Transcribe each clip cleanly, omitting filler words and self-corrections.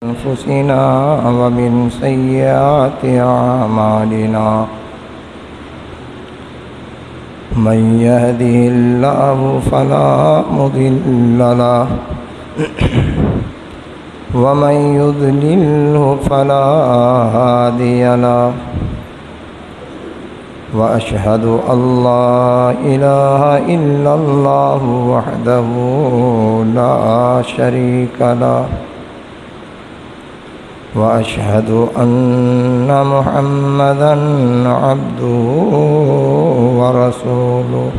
أنفسنا ومن سيئات أعمالنا من يهده الله فلا مضل له ومن يضلله فلا هادي له وأشهد أن لا إله إلا الله وحده لا شريك له وأشهد أن محمدًا عبده ورسوله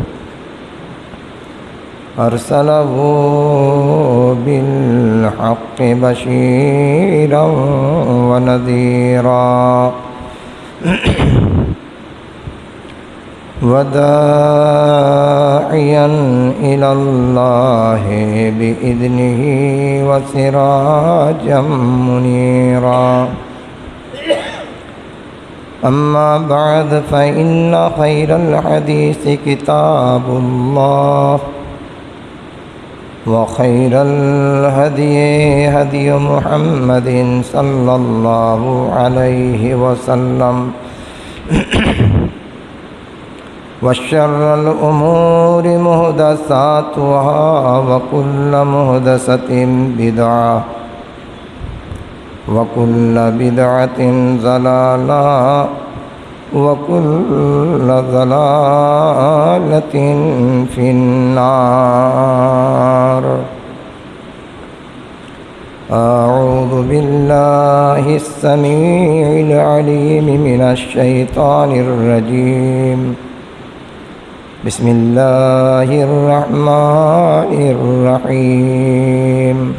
أرسله بالحق بشيرًا ونذيرًا وداعيًا إلى الله بإذنه وسراجًا منيرًا أما بعد فإن خير الحديث كتاب الله وخير الهدي هدي محمد صلى الله عليه وسلم وشر الأمور محدثاتها وكل محدثة بدعة وكل بدعة ضلالة وكل ضلالة في النار أعوذ بالله السميع العليم من الشيطان الرجيم بسم الله الرحمن الرحيم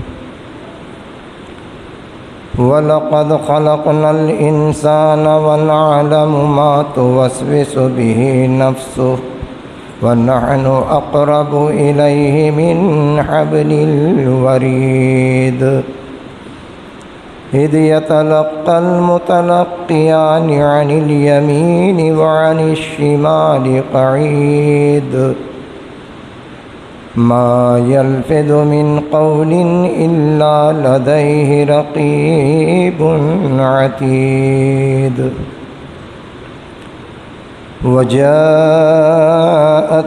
وَلَقَدْ خَلَقْنَا الْإِنسَانَ وَنَعْلَمُ مَا تُوَسْوِسُ بِهِ نَفْسُهُ وَنَحْنُ أَقْرَبُ إِلَيْهِ مِنْ حَبْلِ الْوَرِيدِ إِذْ يَتَلَقَّى الْمُتَلَقِّيَانِ عَنِ الْيَمِينِ وَعَنِ الشِّمَالِ قَعِيدٌ ما يلفظ من قول إلا لديه رقيب عتيد وجاءت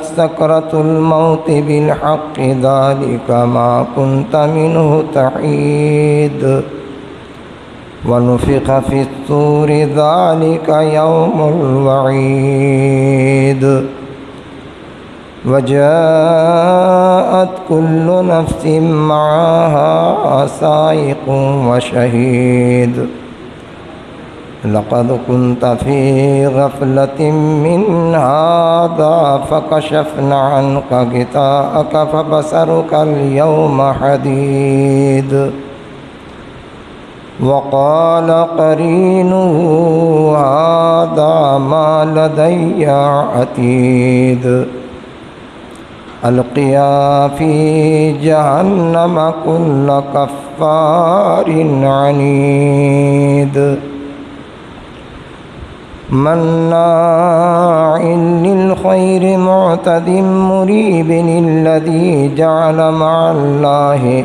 سكرة الموت بالحق ذلك ما كنت منه تحيد ونفخ في الصور ذلك يوم الوعيد وجاءت كل نفس معها سائق وشهيد لقد كنت في غفلة من هذا فكشفنا عنك غطاءك فبصرك اليوم حديد وقال قرينه هذا ما لدي عتيد القيا في جهنم كل كفار عنيد مناع للخير معتد مريب الذي جعل مع الله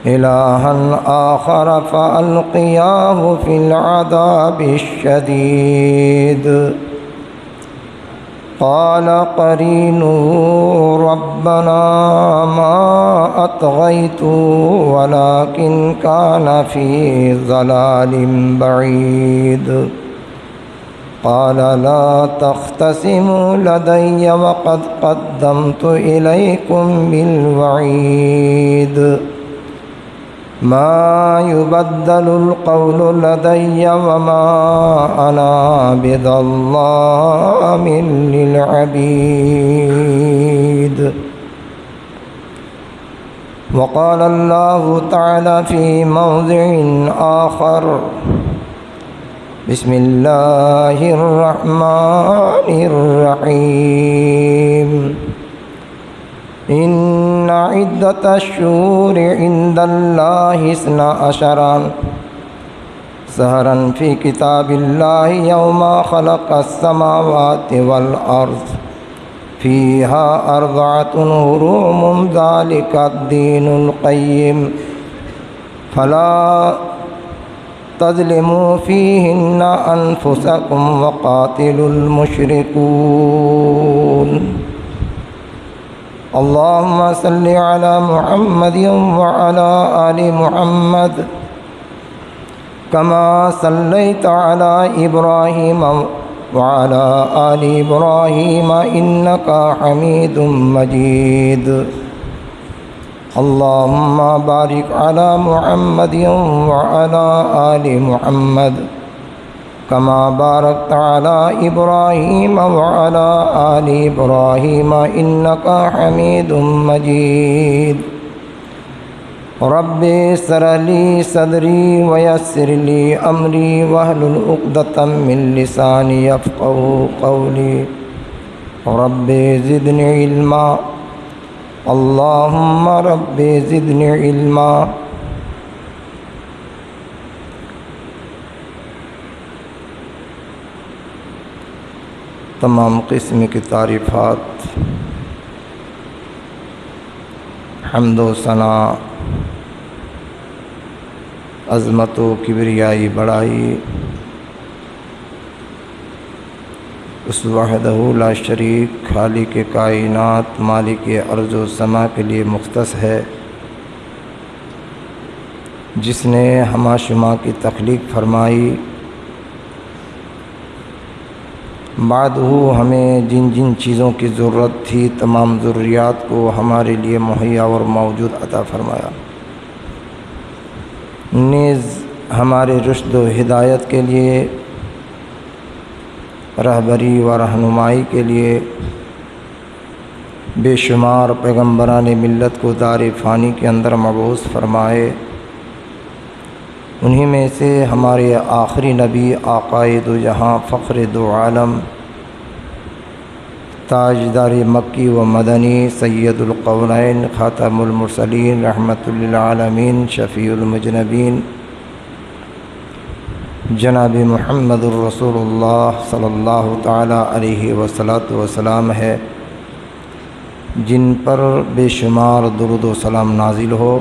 إلها آخر فألقياه في العذاب الشديد قال قرينه ربنا ما أطغيته ولكن كان في ضلال بعيد قال لا تختصموا لدي وقد قدمت إليكم بالوعيد ما يبدل القول لدي وما أنا بظلام للعبيد وقال الله تعالى في موضع آخر بسم الله الرحمن الرحيم إن عدة الشهور عند الله 12 شهرا في كتاب الله يوم خلق السماوات والأرض فيها 4 حرم ذلك الدين القيم فلا تظلموا فيهن أنفسكم وقاتلوا المشركون اللهم صل على محمد وعلى آل محمد كما صليت على إبراهيم وعلى آل إبراهيم إنك حميد مجيد اللهم بارك على محمد وعلى آل محمد كما باركت على إبراهيم وعلى آل إبراهيم إنك حميد مجيد رب اشرح لي صدري ويسر لي أمري واحلل عقدة من لساني يفقهوا قولي رب زدني علما اللهم رب زدني علما تمام قسم کی تعریفات حمد و ثنا عظمت و کبریائی بڑائی اس وحدہ لا شریک خالق کائنات مالک ارض و سما کے لیے مختص ہے، جس نے ہما شما کی تخلیق فرمائی، بعد ہمیں جن جن چیزوں کی ضرورت تھی تمام ضروریات کو ہمارے لیے مہیا اور موجود عطا فرمایا، نیز ہمارے رشد و ہدایت کے لیے، رہبری و رہنمائی کے لیے بے شمار پیغمبران ملت کو دار فانی کے اندر مبعوث فرمائے۔ انہی میں سے ہمارے آخری نبی آقائے دو جہاں فخر دو عالم تاجدار مکی و مدنی سید القونین خاتم المرسلین رحمت للعالمین شفیع المذنبین جناب محمد الرسول اللہ صلی اللہ تعالیٰ علیہ وسلم ہے، جن پر بے شمار درود و سلام نازل ہو۔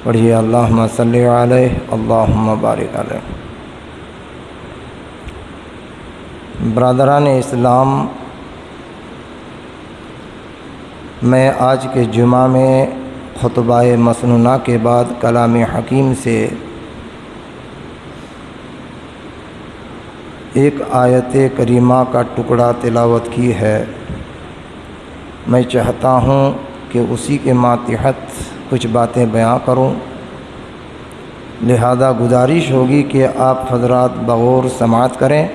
پڑھیے اللہم صلی علیہ اللہم بارک علیہ۔ برادران اسلام، میں آج کے جمعہ میں خطبہ مسنونہ کے بعد کلام حکیم سے ایک آیت کریمہ کا ٹکڑا تلاوت کی ہے۔ میں چاہتا ہوں کہ اسی کے ماتحت کچھ باتیں بیان کروں، لہذا گزارش ہوگی کہ آپ حضرات بغور سماعت کریں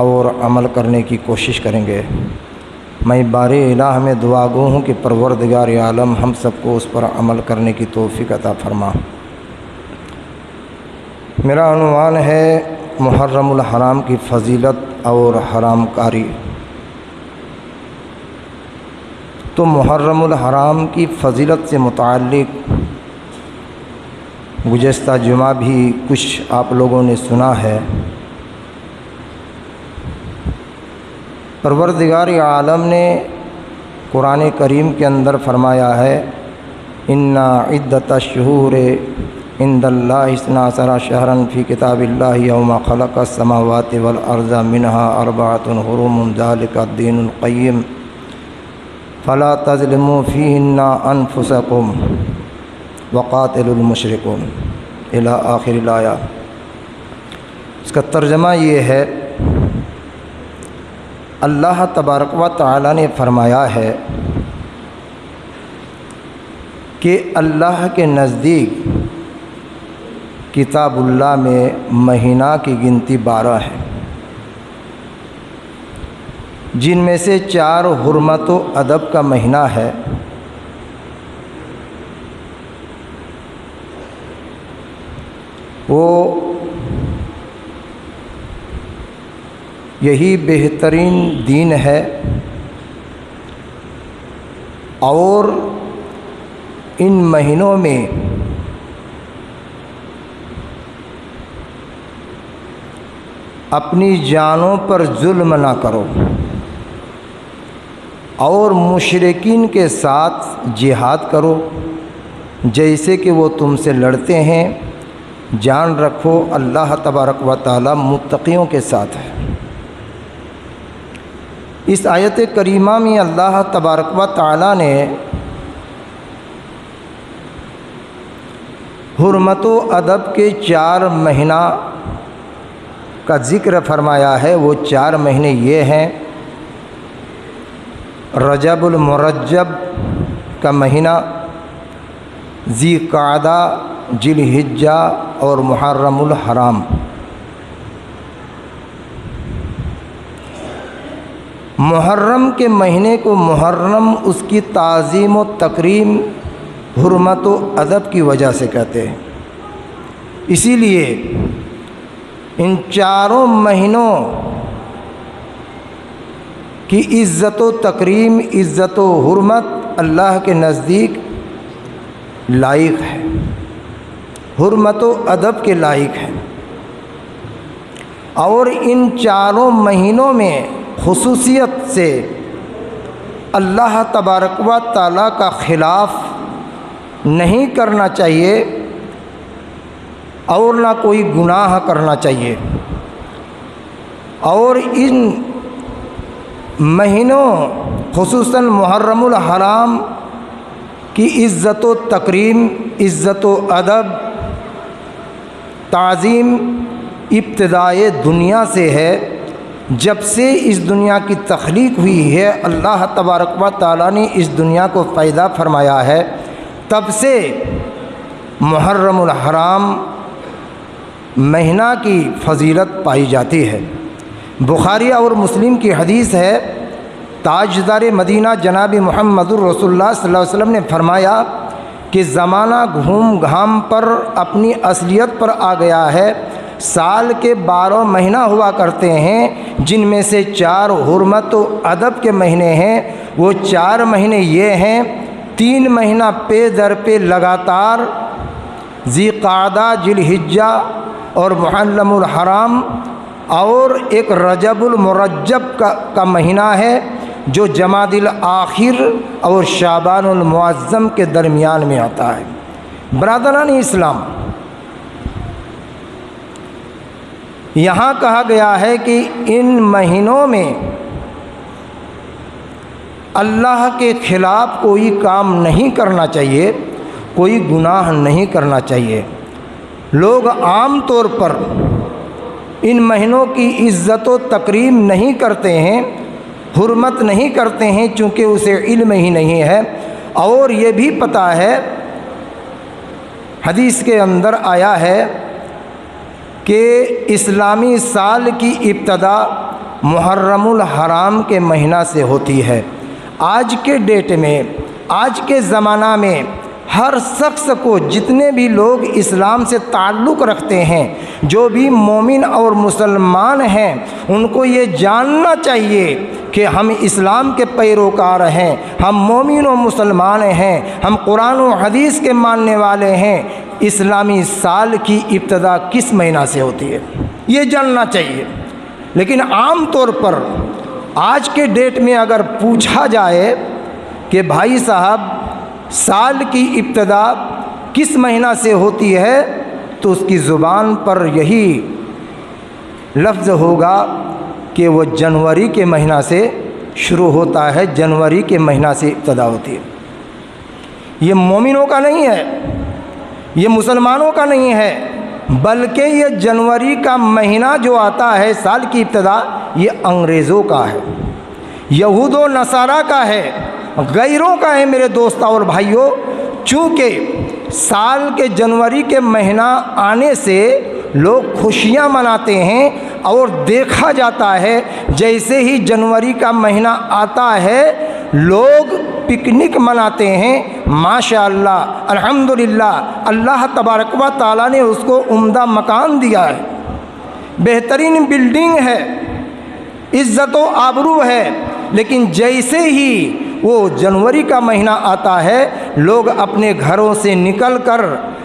اور عمل کرنے کی کوشش کریں گے۔ میں بار الہ میں دعا گو ہوں کہ پروردگار عالم ہم سب کو اس پر عمل کرنے کی توفیق عطا فرما۔ میرا عنوان ہے محرم الحرام کی فضیلت اور حرام کاری۔ تو محرم الحرام کی فضیلت سے متعلق گزشتہ جمعہ بھی کچھ آپ لوگوں نے سنا ہے۔ پروردگار عالم نے قرآن کریم کے اندر فرمایا ہے ان عدت الشہور عند اللہ 12 شہرا فی کتاب اللہ یوم خلق السماوات والارض منها 4 حرم ذلک الدین القیم فلا تظلموا فیہن انفسکم وقاتلوا المشرکون الی آخر الآیہ۔ اس کا ترجمہ یہ ہے، اللہ تبارک و تعالی نے فرمایا ہے کہ اللہ کے نزدیک کتاب اللہ میں مہینہ کی گنتی 12 ہے، جن میں سے 4 حرمت و ادب کا مہینہ ہے۔ وہ یہی بہترین دین ہے، اور ان مہینوں میں اپنی جانوں پر ظلم نہ کرو۔ اور مشرکین کے ساتھ جہاد کرو جیسے کہ وہ تم سے لڑتے ہیں، جان رکھو اللہ تبارک و تعالی متقیوں کے ساتھ ہے۔ اس آیت کریمہ میں اللہ تبارک و تعالی نے حرمت و ادب کے 4 مہینہ کا ذکر فرمایا ہے۔ وہ 4 مہینے یہ ہیں: رجب المرجب کا مہینہ، ذی قعدہ، ذی الحجہ اور محرم الحرام۔ محرم کے مہینے کو محرم اس کی تعظیم و تکریم، حرمت و ادب کی وجہ سے کہتے ہیں۔ اسی لیے ان 4 مہینوں کی عزت و تکریم، عزت و حرمت اللہ کے نزدیک لائق ہے، حرمت و ادب کے لائق ہے۔ اور ان 4 مہینوں میں خصوصیت سے اللہ تبارک و تعالیٰ کا خلاف نہیں کرنا چاہیے اور نہ کوئی گناہ کرنا چاہیے۔ اور ان مہینوں خصوصاً محرم الحرام کی عزت و تکریم، عزت و ادب، تعظیم ابتدائے دنیا سے ہے۔ جب سے اس دنیا کی تخلیق ہوئی ہے، اللہ تبارک و تعالیٰ نے اس دنیا کو پیدا فرمایا ہے، تب سے محرم الحرام مہینہ کی فضیلت پائی جاتی ہے۔ بخاری اور مسلم کی حدیث ہے، تاجدار مدینہ جناب محمد الرسول اللہ صلی اللہ علیہ وسلم نے فرمایا کہ زمانہ گھوم گھام پر اپنی اصلیت پر آ گیا ہے۔ سال کے 12 مہینہ ہوا کرتے ہیں، جن میں سے 4 حرمت و ادب کے مہینے ہیں۔ وہ 4 مہینے یہ ہیں: 3 مہینہ پے در پہ لگاتار، ذی قعدہ، ذی الحجہ اور محرم الحرام، اور ایک رجب المرجب کا مہینہ ہے جو جمادی الاخر اور شعبان المعظم کے درمیان میں آتا ہے۔ برادران اسلام، یہاں کہا گیا ہے کہ ان مہینوں میں اللہ کے خلاف کوئی کام نہیں کرنا چاہیے، کوئی گناہ نہیں کرنا چاہیے۔ لوگ عام طور پر ان مہینوں کی عزت و تکریم نہیں کرتے ہیں، حرمت نہیں کرتے ہیں، چونکہ اسے علم ہی نہیں ہے۔ اور یہ بھی پتہ ہے، حدیث کے اندر آیا ہے کہ اسلامی سال کی ابتدا محرم الحرام کے مہینہ سے ہوتی ہے۔ آج کے ڈیٹ میں، آج کے زمانہ میں ہر شخص کو، جتنے بھی لوگ اسلام سے تعلق رکھتے ہیں، جو بھی مومن اور مسلمان ہیں، ان کو یہ جاننا چاہیے کہ ہم اسلام کے پیروکار ہیں، ہم مومن و مسلمان ہیں، ہم قرآن و حدیث کے ماننے والے ہیں۔ اسلامی سال کی ابتدا کس مہینہ سے ہوتی ہے یہ جاننا چاہیے۔ لیکن عام طور پر آج کے ڈیٹ میں اگر پوچھا جائے کہ بھائی صاحب سال کی ابتدا کس مہینہ سے ہوتی ہے، تو اس کی زبان پر یہی لفظ ہوگا کہ وہ جنوری کے مہینہ سے شروع ہوتا ہے، جنوری کے مہینہ سے ابتدا ہوتی ہے۔ یہ مومنوں کا نہیں ہے، یہ مسلمانوں کا نہیں ہے، بلکہ یہ جنوری کا مہینہ جو آتا ہے سال کی ابتدا، یہ انگریزوں کا ہے، یہود و نصارہ کا ہے، غیروں کا ہے میرے دوست اور بھائیوں۔ چونکہ سال کے جنوری کے مہینہ آنے سے لوگ خوشیاں مناتے ہیں، اور دیکھا جاتا ہے جیسے ہی جنوری کا مہینہ آتا ہے لوگ پکنک مناتے ہیں۔ ماشاءاللہ، الحمدللہ، اللہ تبارک و تعالیٰ نے اس کو عمدہ مکان دیا ہے، بہترین بلڈنگ ہے، عزت و آبرو ہے، لیکن جیسے ہی وہ جنوری کا مہینہ آتا ہے لوگ اپنے گھروں سے نکل کر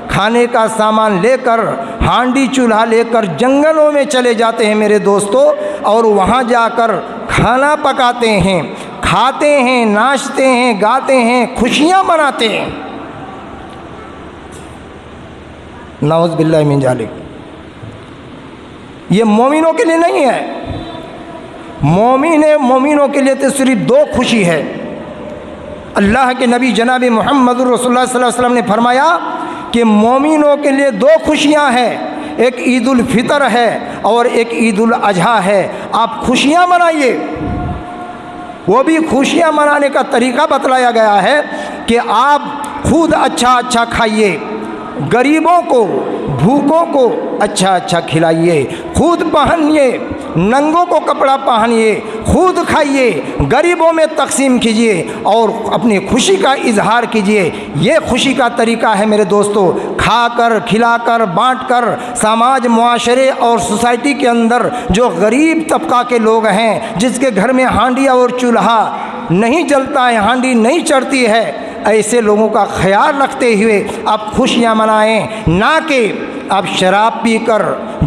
کھانے کا سامان لے کر، ہانڈی چولہا لے کر جنگلوں میں چلے جاتے ہیں میرے دوستو، اور وہاں جا کر کھانا پکاتے ہیں۔ کھاتے ہیں، ناچتے ہیں، گاتے ہیں، خوشیاں مناتے ہیں۔ نعوذ باللہ من ذالک۔ یہ مومنوں کے لیے نہیں ہے۔ مومنوں کے لیے تو صرف دو خوشی ہے۔ اللہ کے نبی جناب محمد رسول اللہ صلی اللہ علیہ وسلم نے فرمایا کہ مومنوں کے لیے دو خوشیاں ہیں، ایک عید الفطر ہے اور ایک عید الاضحیٰ ہے۔ آپ خوشیاں منائیے۔ وہ بھی خوشیاں منانے کا طریقہ بتلایا گیا ہے کہ آپ خود اچھا کھائیے، غریبوں کو، بھوکوں کو اچھا کھلائیے، خود پہنیے، ننگوں کو کپڑا پہنیے، خود کھائیے، غریبوں میں تقسیم کیجیے اور اپنی خوشی کا اظہار کیجیے۔ یہ خوشی کا طریقہ ہے میرے دوستو۔ کھا کر، کھلا کر، بانٹ کر سماج، معاشرے اور سوسائٹی کے اندر جو غریب طبقہ کے لوگ ہیں، جس کے گھر میں ہانڈی اور چولہا نہیں جلتا ہے، ہانڈی نہیں چڑھتی ہے، ایسے لوگوں کا خیال رکھتے ہوئے آپ خوشیاں منائیں، نہ کہ آپ شراب پی کر،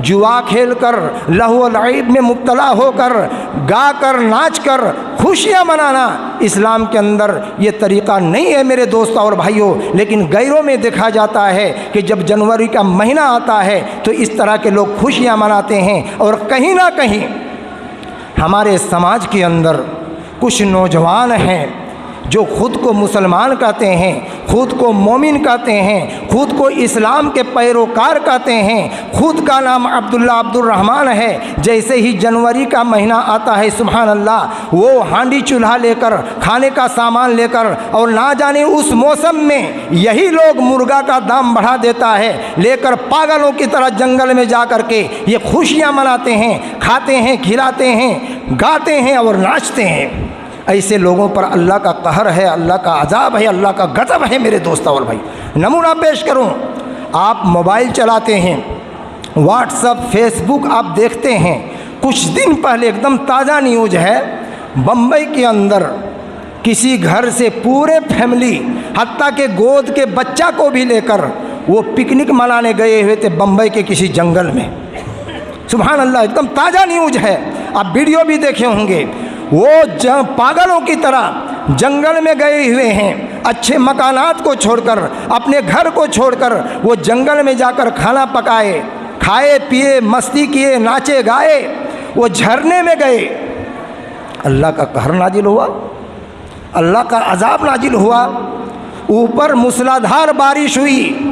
جوا کھیل کر، لہو و لعب میں مبتلا ہو کر، گا کر، ناچ کر خوشیاں منانا اسلام کے اندر یہ طریقہ نہیں ہے میرے دوستوں اور بھائیوں۔ لیکن غیروں میں دیکھا جاتا ہے کہ جب جنوری کا مہینہ آتا ہے تو اس طرح کے لوگ خوشیاں مناتے ہیں۔ اور کہیں نہ کہیں ہمارے سماج کے اندر کچھ نوجوان ہیں جو خود کو مسلمان کہتے ہیں، خود کو مومن کہتے ہیں، خود کو اسلام کے پیروکار کہتے ہیں، خود کا نام عبداللہ عبد الرحمن ہے۔ جیسے ہی جنوری کا مہینہ آتا ہے، سبحان اللہ، وہ ہانڈی چولہا لے کر، کھانے کا سامان لے کر، اور نہ جانے اس موسم میں یہی لوگ مرغا کا دام بڑھا دیتا ہے، لے کر پاگلوں کی طرح جنگل میں جا کر کے یہ خوشیاں مناتے ہیں، کھاتے ہیں، کھلاتے ہیں، گاتے ہیں اور ناچتے ہیں۔ ایسے لوگوں پر اللہ کا قہر ہے، اللہ کا عذاب ہے، اللہ کا غضب ہے میرے دوستوں اور بھائی۔ نمونہ پیش کروں، آپ موبائل چلاتے ہیں، واٹس ایپ، فیس بک آپ دیکھتے ہیں۔ کچھ دن پہلے ایک دم تازہ نیوز ہے، بمبئی کے اندر کسی گھر سے پورے فیملی، حتیٰ کہ گود کے بچہ کو بھی لے کر وہ پکنک منانے گئے ہوئے تھے بمبئی کے کسی جنگل میں۔ سبحان اللہ، ایک دم تازہ نیوز ہے، آپ ویڈیو بھی دیکھے ہوں گے۔ وہ پاگلوں کی طرح جنگل میں گئے ہوئے ہیں، اچھے مکانات کو چھوڑ کر، اپنے گھر کو چھوڑ کر وہ جنگل میں جا کر کھانا پکائے، کھائے پیے، مستی کیے، ناچے گائے، وہ جھرنے میں گئے۔ اللہ کا قہر نازل ہوا، اللہ کا عذاب نازل ہوا، اوپر موسلادھار بارش ہوئی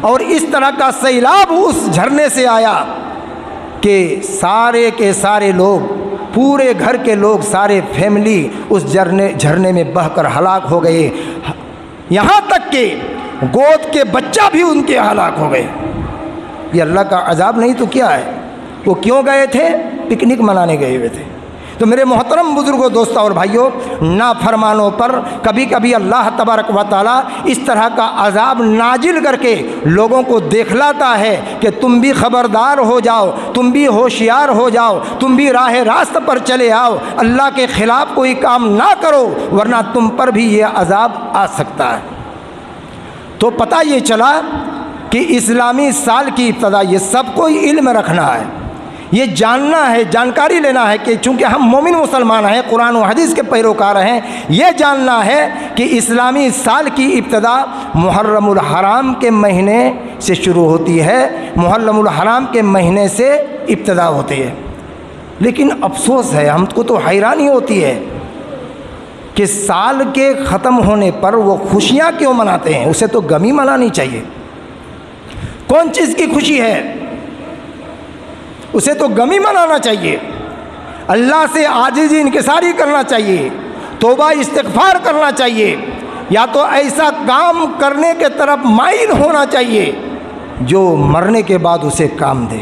اور اس طرح کا سیلاب اس جھرنے سے آیا کہ سارے کے سارے لوگ، پورے گھر کے لوگ، سارے فیملی اس جھرنے میں بہہ کر ہلاک ہو گئے، یہاں تک کہ گود کے بچہ بھی ان کے ہلاک ہو گئے۔ یہ اللہ کا عذاب نہیں تو کیا ہے؟ وہ کیوں گئے تھے؟ پکنک منانے گئے ہوئے تھے۔ تو میرے محترم بزرگوں، دوستوں اور بھائیوں، نافرمانوں پر کبھی کبھی اللہ تبارک و تعالیٰ اس طرح کا عذاب نازل کر کے لوگوں کو دکھلاتا ہے کہ تم بھی خبردار ہو جاؤ، تم بھی ہوشیار ہو جاؤ، تم بھی راہ راست پر چلے آؤ، اللہ کے خلاف کوئی کام نہ کرو ورنہ تم پر بھی یہ عذاب آ سکتا ہے۔ تو پتہ یہ چلا کہ اسلامی سال کی ابتدا، یہ سب کو علم رکھنا ہے، یہ جاننا ہے، جانکاری لینا ہے کہ چونکہ ہم مومن مسلمان ہیں، قرآن و حدیث کے پیروکار ہیں، یہ جاننا ہے کہ اسلامی سال کی ابتدا محرم الحرام کے مہینے سے شروع ہوتی ہے، محرم الحرام کے مہینے سے ابتدا ہوتی ہے۔ لیکن افسوس ہے، ہم کو تو حیرانی ہوتی ہے کہ سال کے ختم ہونے پر وہ خوشیاں کیوں مناتے ہیں؟ اسے تو غم ہی منانی چاہیے۔ کون چیز کی خوشی ہے؟ اسے تو غم ہی منانا چاہیے، اللہ سے عاجزی انکساری کرنا چاہیے، توبہ استغفار کرنا چاہیے، یا تو ایسا کام کرنے کے طرف مائل ہونا چاہیے جو مرنے کے بعد اسے کام دے۔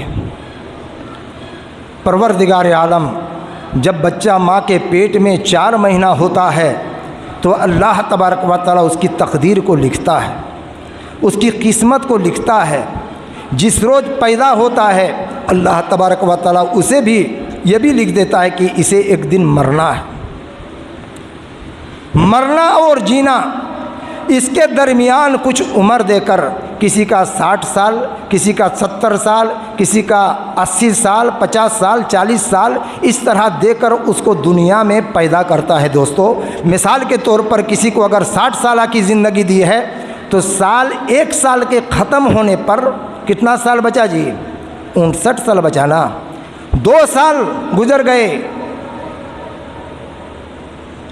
پروردگار عالم جب بچہ ماں کے پیٹ میں 4 مہینہ ہوتا ہے تو اللہ تبارک و تعالیٰ اس کی تقدیر کو لکھتا ہے، اس کی قسمت کو لکھتا ہے۔ جس روز پیدا ہوتا ہے اللہ تبارک و تعالیٰ اسے بھی یہ بھی لکھ دیتا ہے کہ اسے ایک دن مرنا ہے۔ مرنا اور جینا، اس کے درمیان کچھ عمر دے کر، کسی کا 60 سال، کسی کا 70 سال، کسی کا 80 سال، 50 سال، 40 سال، اس طرح دے کر اس کو دنیا میں پیدا کرتا ہے۔ دوستو مثال کے طور پر کسی کو اگر 60 سالہ کی زندگی دی ہے تو سال 1 سال کے ختم ہونے پر کتنا سال بچا جی؟ 59 سال بچا نا۔ 2 سال گزر گئے،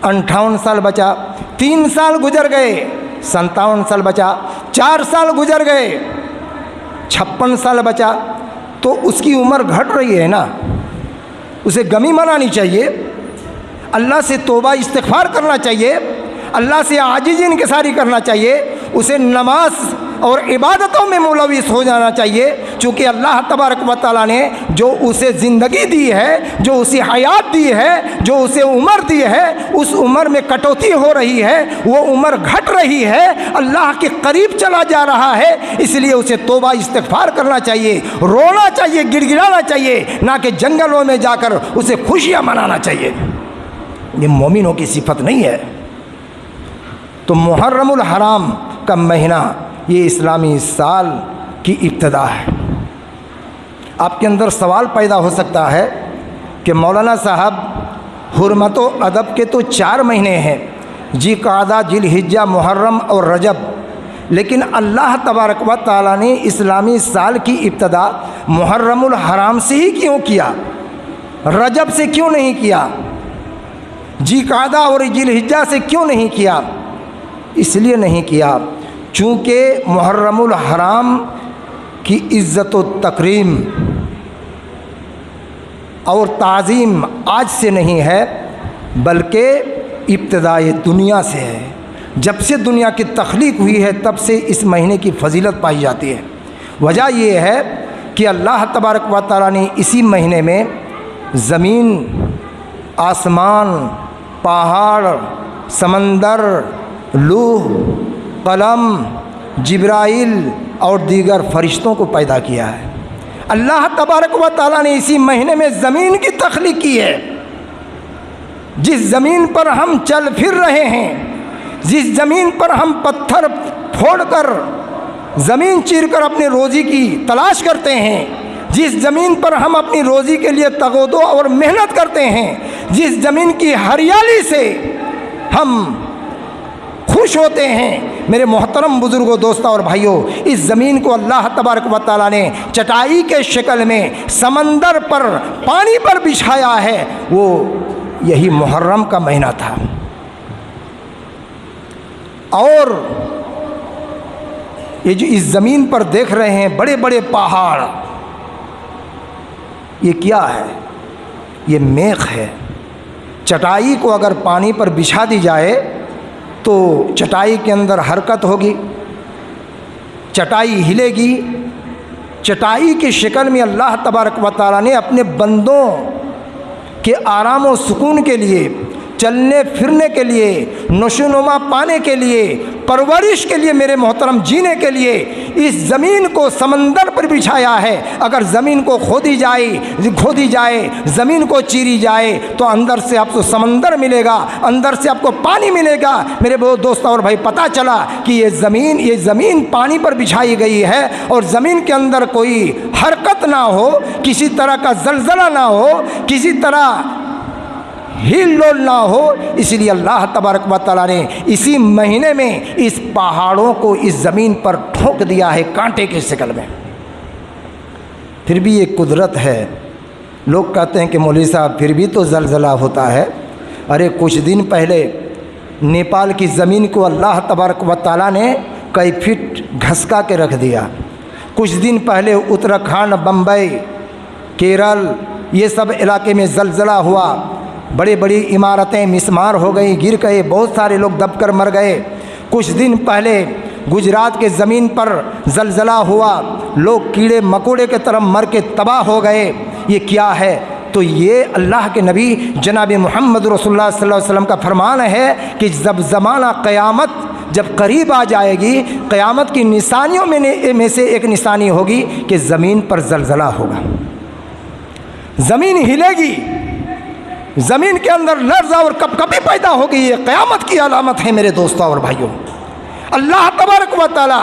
58 سال بچا۔ 3 سال گزر گئے، 57 سال بچا۔ 4 سال گزر گئے، 56 سال بچا۔ تو اس کی عمر گھٹ رہی ہے نا، اسے غمی منانی چاہیے، اللہ سے توبہ استغفار کرنا چاہیے، اللہ سے عاجزی انکساری کرنا چاہیے، اسے نماز اور عبادتوں میں ملوث ہو جانا چاہیے، چونکہ اللہ تبارک و تعالیٰ نے جو اسے زندگی دی ہے، جو اسے حیات دی ہے، جو اسے عمر دی ہے، اس عمر میں کٹوتی ہو رہی ہے، وہ عمر گھٹ رہی ہے، اللہ کے قریب چلا جا رہا ہے، اس لیے اسے توبہ استغفار کرنا چاہیے، رونا چاہیے، گڑ گڑانا چاہیے، نہ کہ جنگلوں میں جا کر اسے خوشیاں منانا چاہیے۔ یہ مومنوں کی صفت نہیں ہے۔ تو محرم الحرام کا مہینہ یہ اسلامی سال کی ابتدا ہے۔ آپ کے اندر سوال پیدا ہو سکتا ہے کہ مولانا صاحب حرمت و ادب کے تو 4 مہینے ہیں، ذی قعدہ، ذی الحجہ، محرم اور رجب، لیکن اللہ تبارک و تعالیٰ نے اسلامی سال کی ابتدا محرم الحرام سے ہی کیوں کیا؟ رجب سے کیوں نہیں کیا؟ ذی قعدہ اور ذی الحجہ سے کیوں نہیں کیا؟ اس لیے نہیں کیا چونکہ محرم الحرام کی عزت و تکریم اور تعظیم آج سے نہیں ہے، بلکہ ابتدائے دنیا سے ہے۔ جب سے دنیا کی تخلیق ہوئی ہے تب سے اس مہینے کی فضیلت پائی جاتی ہے۔ وجہ یہ ہے کہ اللہ تبارک و تعالیٰ نے اسی مہینے میں زمین، آسمان، پہاڑ، سمندر، لوح، قلم، جبرائیل اور دیگر فرشتوں کو پیدا کیا ہے۔ اللہ تبارک و تعالیٰ نے اسی مہینے میں زمین کی تخلیق کی ہے۔ جس زمین پر ہم چل پھر رہے ہیں، جس زمین پر ہم پتھر پھوڑ کر، زمین چیر کر اپنی روزی کی تلاش کرتے ہیں، جس زمین پر ہم اپنی روزی کے لیے تگودو اور محنت کرتے ہیں، جس زمین کی ہریالی سے ہم خوش ہوتے ہیں، میرے محترم بزرگوں، دوستوں اور بھائیوں، اس زمین کو اللہ تبارک و تعالیٰ نے چٹائی کے شکل میں سمندر پر، پانی پر بچھایا ہے، وہ یہی محرم کا مہینہ تھا۔ اور یہ جو اس زمین پر دیکھ رہے ہیں بڑے بڑے پہاڑ، یہ کیا ہے؟ یہ میخ ہے۔ چٹائی کو اگر پانی پر بچھا دی جائے تو چٹائی کے اندر حرکت ہوگی، چٹائی ہلے گی۔ چٹائی کی شکل میں اللہ تبارک و تعالیٰ نے اپنے بندوں کے آرام و سکون کے لیے، چلنے پھرنے کے لیے، نشو و نما پانے کے لیے، پرورش کے لیے، میرے محترم جینے کے لیے اس زمین کو سمندر پر بچھایا ہے۔ اگر زمین کو کھودی جائے، زمین کو چیری جائے تو اندر سے آپ کو سمندر ملے گا، اندر سے آپ کو پانی ملے گا۔ میرے بہت دوستوں اور بھائی، پتہ چلا کہ یہ زمین پانی پر بچھائی گئی ہے اور زمین کے اندر کوئی حرکت نہ ہو، کسی طرح کا زلزلہ نہ ہو، کسی طرح ہل ڈول نہ ہو، اس لیے اللہ تبارک و تعالیٰ نے اسی مہینے میں اس پہاڑوں کو اس زمین پر ٹھوک دیا ہے کانٹے کی شکل میں۔ پھر بھی یہ قدرت ہے۔ لوگ کہتے ہیں کہ مولوی صاحب پھر بھی تو زلزلہ ہوتا ہے۔ ارے کچھ دن پہلے نیپال کی زمین کو اللہ تبارک و تعالیٰ نے کئی فٹ گھسکا کے رکھ دیا۔ کچھ دن پہلے اتراکھنڈ، بمبئی، کیرل، یہ سب علاقے میں زلزلہ ہوا، بڑی بڑی عمارتیں مسمار ہو گئیں، گر گئے، بہت سارے لوگ دب کر مر گئے۔ کچھ دن پہلے گجرات کے زمین پر زلزلہ ہوا، لوگ کیڑے مکوڑے کی طرح مر کے تباہ ہو گئے۔ یہ کیا ہے؟ تو یہ اللہ کے نبی جناب محمد رسول اللہ صلی اللہ علیہ وسلم کا فرمان ہے کہ جب زمانہ قیامت جب قریب آ جائے گی، قیامت کی نشانیوں میں سے ایک نشانی ہوگی کہ زمین پر زلزلہ ہوگا، زمین ہلے گی، زمین کے اندر لرزہ اور کپکپی پیدا ہوگی۔ یہ قیامت کی علامت ہے میرے دوستوں اور بھائیوں۔ اللہ تبارک و تعالیٰ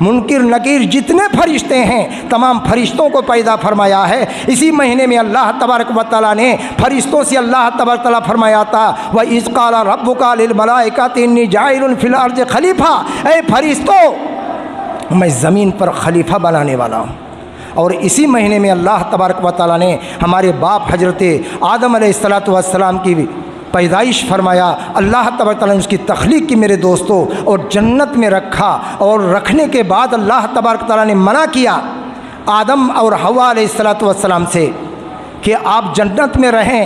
منکر نکیر جتنے فرشتے ہیں تمام فرشتوں کو پیدا فرمایا ہے۔ اسی مہینے میں اللہ تبارک و تعالیٰ نے فرشتوں سے اللہ تبارک و تعالیٰ فرمایا تھا وَإِذْ قَالَ رَبُّكَ لِلْمَلَائِكَةِ إِنِّي جَاعِلٌ فِي الْأَرْضِ خلیفہ، اے فرشتوں میں زمین پر خلیفہ بنانے والا ہوں۔ اور اسی مہینے میں اللہ تبارک و تعالیٰ نے ہمارے باپ حضرت آدم علیہ السلام کی پیدائش فرمایا۔ اللہ تبارک تعالیٰ نے اس کی تخلیق کی میرے دوستوں، اور جنت میں رکھا، اور رکھنے کے بعد اللہ تبارک تعالیٰ نے منع کیا آدم اور حوا علیہ السلام سے کہ آپ جنت میں رہیں،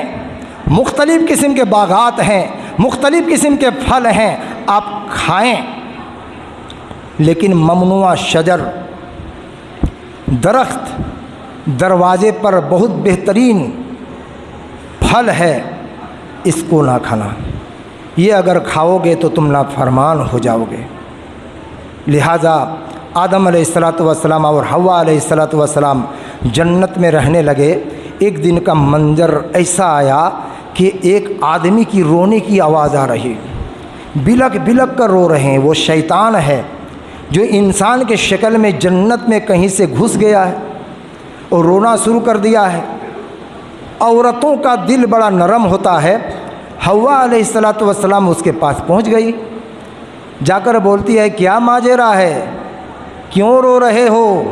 مختلف قسم کے باغات ہیں، مختلف قسم کے پھل ہیں، آپ کھائیں، لیکن ممنوع شجر درخت دروازے پر بہت بہترین پھل ہے، اس کو نہ کھانا، یہ اگر کھاؤ گے تو تم نافرمان ہو جاؤ گے۔ لہٰذا آدم علیہ السلام اور حوا علیہ السلام جنت میں رہنے لگے۔ ایک دن کا منظر ایسا آیا کہ ایک آدمی کی رونے کی آواز آ رہی، بلک بلک کر رو رہے ہیں۔ وہ شیطان ہے جو انسان کے شکل میں جنت میں کہیں سے گھس گیا ہے اور رونا شروع کر دیا ہے۔ عورتوں کا دل بڑا نرم ہوتا ہے۔ حوا علیہ السلام اس کے پاس پہنچ گئی، جا کر بولتی ہے کیا ماجرا ہے، کیوں رو رہے ہو؟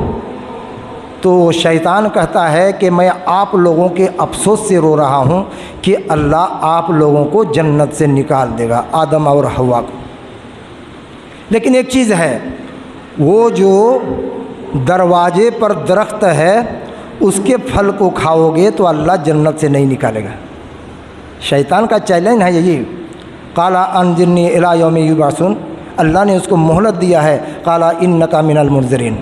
تو شیطان کہتا ہے کہ میں آپ لوگوں کے افسوس سے رو رہا ہوں کہ اللہ آپ لوگوں کو جنت سے نکال دے گا، آدم اور حوا کو۔ لیکن ایک چیز ہے، وہ جو دروازے پر درخت ہے اس کے پھل کو کھاؤ گے تو اللہ جنت سے نہیں نکالے گا۔ شیطان کا چیلنج ہے یہی، قال انظرنی الی یوم یبعثون۔ اللہ نے اس کو مہلت دیا ہے، قال انک من المنظرین۔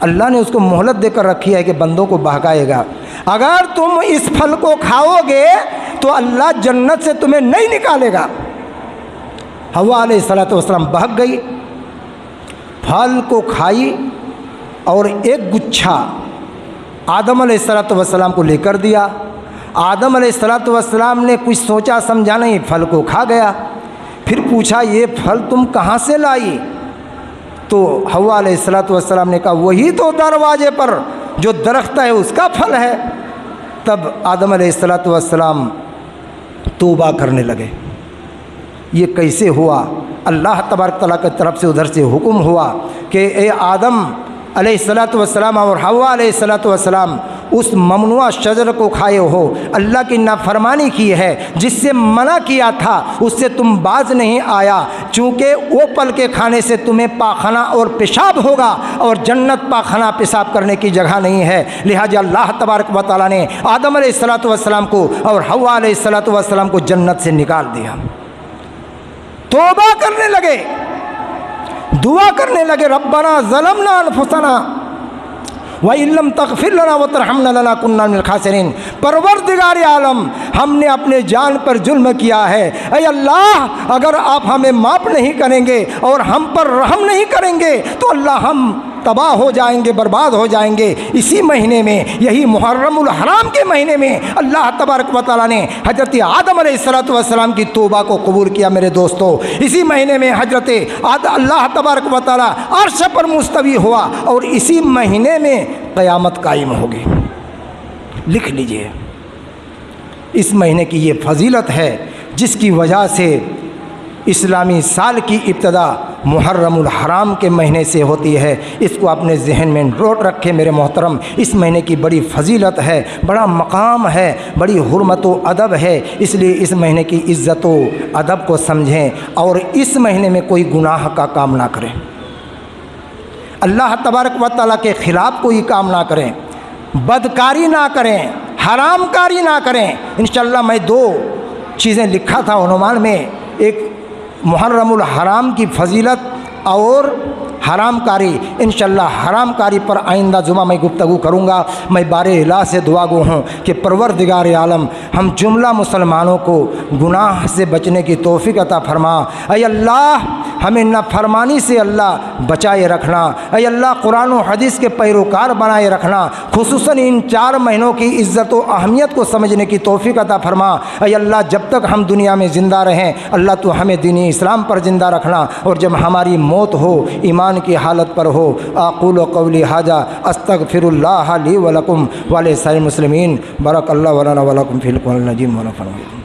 اللہ نے اس کو مہلت دے کر رکھی ہے کہ بندوں کو بہکائے گا۔ اگر تم اس پھل کو کھاؤ گے تو اللہ جنت سے تمہیں نہیں نکالے گا۔ حوا علیہ السلام بہک گئی، پھل کو کھائی، اور ایک گچھا آدم علیہ السلام کو لے کر دیا۔ آدم علیہ السلام نے کچھ سوچا سمجھا نہیں، پھل کو کھا گیا۔ پھر پوچھا یہ پھل تم کہاں سے لائی؟ تو حوا علیہ السلام نے کہا وہی تو دروازے پر جو درخت ہے اس کا پھل ہے۔ تب آدم علیہ السلام توبہ کرنے لگے۔ یہ کیسے ہوا؟ اللہ تبارک تعالیٰ کی طرف سے ادھر سے حکم ہوا کہ اے آدم علیہ السلام اور حوا علیہ السلام اس ممنوع شجر کو کھائے ہو، اللہ کی نافرمانی کی ہے، جس سے منع کیا تھا اس سے تم باز نہیں آیا، چونکہ وہ پھل کے کھانے سے تمہیں پاخانہ اور پیشاب ہوگا، اور جنت پاخانہ پیشاب کرنے کی جگہ نہیں ہے۔ لہٰذا اللہ تبارک و تعالیٰ نے آدم علیہ السلام کو اور حوا علیہ السلام کو جنت سے نکال دیا۔ توبہ کرنے لگے، دعا کرنے لگے، ربنا ظلمنا انفسنا وَإِن لَّمْ تَغْفِرْ لَنَا وَتَرْحَمْنَا لَنَكُونَنَّ مِنَ الْخَاسِرِينَ۔ پروردگار عالم، ہم نے اپنے جان پر ظلم کیا ہے، اے اللہ اگر آپ ہمیں معاف نہیں کریں گے اور ہم پر رحم نہیں کریں گے تو اللہ ہم تباہ ہو جائیں گے، برباد ہو جائیں گے۔ اسی مہینے میں، یہی محرم الحرام کے مہینے میں اللہ تبارک و تعالیٰ نے حضرت آدم علیہ السلام کی توبہ کو قبول کیا۔ میرے دوستو، اسی مہینے میں حضرت اللہ تبارک و تعالیٰ عرش پر مستوی ہوا، اور اسی مہینے میں قیامت قائم ہوگی۔ لکھ لیجئے، اس مہینے کی یہ فضیلت ہے جس کی وجہ سے اسلامی سال کی ابتدا محرم الحرام کے مہینے سے ہوتی ہے۔ اس کو اپنے ذہن میں نوٹ رکھے میرے محترم، اس مہینے کی بڑی فضیلت ہے، بڑا مقام ہے، بڑی حرمت و ادب ہے، اس لیے اس مہینے کی عزت و ادب کو سمجھیں، اور اس مہینے میں کوئی گناہ کا کام نہ کریں، اللہ تبارک و تعالیٰ کے خلاف کوئی کام نہ کریں، بدکاری نہ کریں، حرام کاری نہ کریں۔ انشاءاللہ میں 2 چیزیں لکھا تھا عنوان میں، ایک محرم الحرام کی فضیلت اور حرام کاری۔ انشاءاللہ حرام کاری پر آئندہ جمعہ میں گفتگو کروں گا۔ میں بار الہ سے دعا گو ہوں کہ پروردگار عالم ہم جملہ مسلمانوں کو گناہ سے بچنے کی توفیق عطا فرما۔ اے اللہ ہمیں نافرمانی سے اللہ بچائے رکھنا۔ اے اللہ قرآن و حدیث کے پیروکار بنائے رکھنا، خصوصاً ان 4 مہینوں کی عزت و اہمیت کو سمجھنے کی توفیق عطا فرما۔ اے اللہ جب تک ہم دنیا میں زندہ رہیں اللہ تو ہمیں دین اسلام پر زندہ رکھنا، اور جب ہماری موت ہو ایمان کی حالت پر ہو۔ اقول قولی ھذا استغفر اللہ لی ولکم ولسائر المسلمین۔ بارک اللہ لنا ولکم فی القرآن العظیم ونفعنی۔